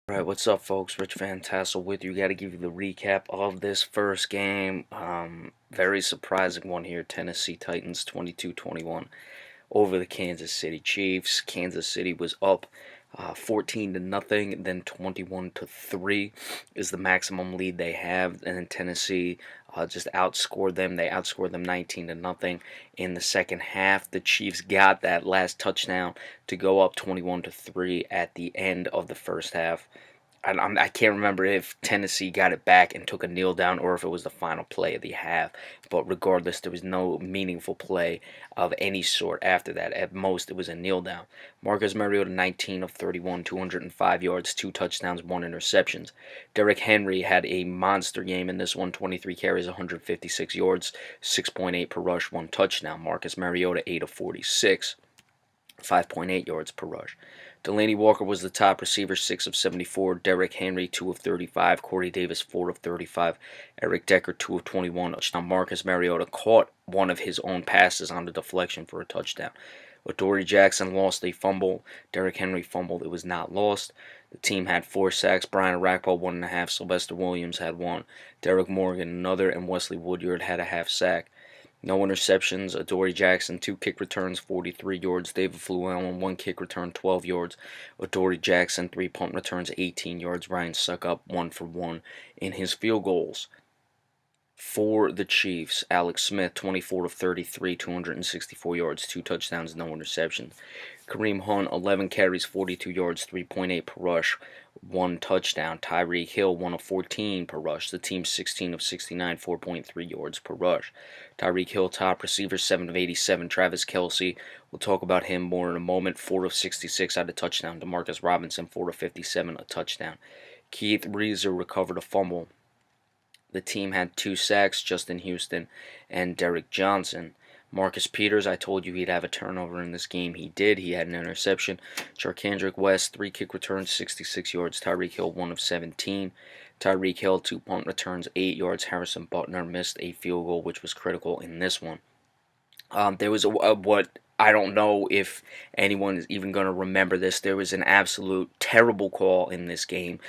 Alright, what's up, folks? Rich Van Tassel with you. Got to give you the recap of this first game. Very surprising one here. Tennessee Titans 22-21 over the Kansas City Chiefs. Kansas City was up 14 to nothing, then 21 to 3 is the maximum lead they have, and then Tennessee just outscored them. They outscored them 19 to nothing in the second half. The Chiefs got that last touchdown to go up 21 to 3 at the end of the first half. I can't remember if Tennessee got it back and took a kneel down or if it was the final play of the half. But regardless, there was no meaningful play of any sort after that. At most, it was a kneel down. Marcus Mariota, 19 of 31, 205 yards, 2 touchdowns, 1 interception. Derrick Henry had a monster game in this one, 23 carries, 156 yards, 6.8 per rush, 1 touchdown. Marcus Mariota, 8 of 46. 5.8 yards per rush. Delaney Walker was the top receiver, 6 of 74. Derrick Henry, 2 of 35. Corey Davis, 4 of 35. Eric Decker, 2 of 21. Now Marcus Mariota caught one of his own passes on the deflection for a touchdown. Adoree Jackson lost a fumble. Derrick Henry fumbled. It was not lost. The team had 4 sacks. Brian Orakpo, 1.5. Sylvester Williams had 1. Derek Morgan, another. And Wesley Woodyard had a half sack. No interceptions. Adoree Jackson, 2 kick returns, 43 yards. David Fluellen, 1 kick return, 12 yards. Adoree Jackson, 3 punt returns, 18 yards. Ryan Suckup, 1 for 1 in his field goals. For the Chiefs, Alex Smith, 24 of 33, 264 yards, 2 touchdowns, no interceptions. Kareem Hunt, 11 carries, 42 yards, 3.8 per rush, 1 touchdown. Tyreek Hill, 1 of 14 per rush. The team 16 of 69, 4.3 yards per rush. Tyreek Hill, top receiver, 7 of 87. Travis Kelce, we'll talk about him more in a moment, 4 of 66 had a touchdown. Demarcus Robinson, 4 of 57, a touchdown. Keith Reeser recovered a fumble. The team had 2 sacks, Justin Houston and Derek Johnson. Marcus Peters, I told you he'd have a turnover in this game. He did. He had an interception. Charkandrick West, 3 kick returns, 66 yards. Tyreek Hill, 1 of 17. Tyreek Hill, 2 punt returns, 8 yards. Harrison Butner missed a field goal, which was critical in this one. There was what I don't know if anyone is even going to remember this. There was an absolute terrible call in this game.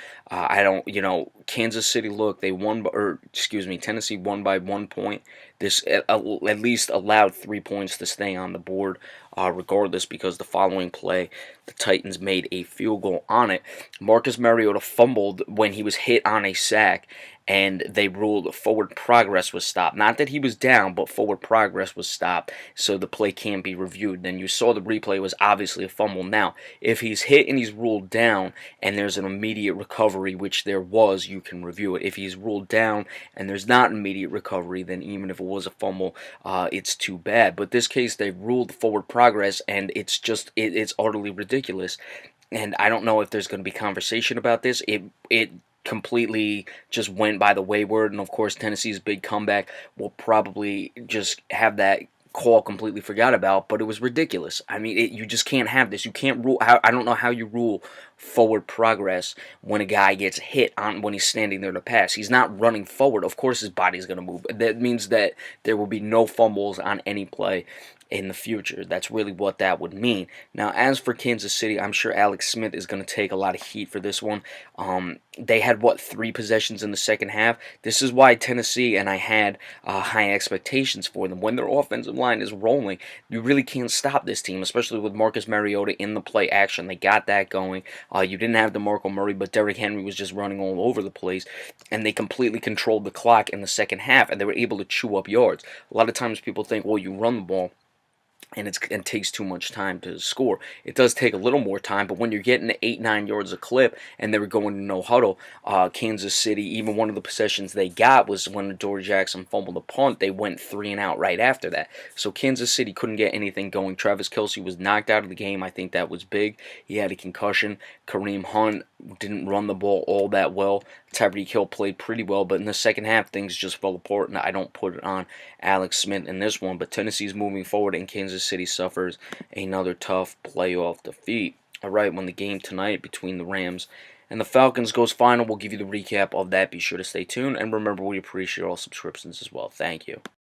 Kansas City, look, they won, Tennessee won by 1 point. This at least allowed 3 points to stay on the board, regardless, because the following play, the Titans made a field goal on it. Marcus Mariota fumbled when he was hit on a sack, and they ruled forward progress was stopped. Not that he was down, but forward progress was stopped, so the play can't be reviewed. Then you saw the replay was obviously a fumble. Now, if he's hit and he's ruled down, and there's an immediate recovery, which there was, you can review it. If he's ruled down and there's not immediate recovery, then even if it was a fumble, it's too bad. But this case, they ruled forward progress, and it's utterly ridiculous. And I don't know if there's going to be conversation about this. It completely just went by the wayward, and of course Tennessee's big comeback will probably just have that call completely forgot about, but it was ridiculous. I mean, you just can't have this. You can't rule. I don't know how you rule forward progress when a guy gets hit on when he's standing there to pass. He's not running forward. Of course his body's going to move. That means that there will be no fumbles on any play in the future. That's really what that would mean. Now, as for Kansas City, I'm sure Alex Smith is going to take a lot of heat for this one. They had, 3 possessions in the second half? This is why Tennessee, and I had high expectations for them. When their offensive line is rolling, you really can't stop this team, especially with Marcus Mariota in the play action. They got that going. You didn't have DeMarco Murray, but Derrick Henry was just running all over the place, and they completely controlled the clock in the second half, and they were able to chew up yards. A lot of times people think, well, you run the ball, and it takes too much time to score. It does take a little more time, but when you're getting to 8-9 yards a clip and they were going to no huddle, Kansas City, even one of the possessions they got was when Adoree Jackson fumbled a punt. They went 3 and out right after that. So Kansas City couldn't get anything going. Travis Kelce was knocked out of the game. I think that was big. He had a concussion. Kareem Hunt didn't run the ball all that well. Tyreek Hill played pretty well, but in the second half, things just fell apart, and I don't put it on Alex Smith in this one. But Tennessee's moving forward, and Kansas City suffers another tough playoff defeat. All right, when the game tonight between the Rams and the Falcons goes final, we'll give you the recap of that. Be sure to stay tuned, and remember, we appreciate all subscriptions as well. Thank you.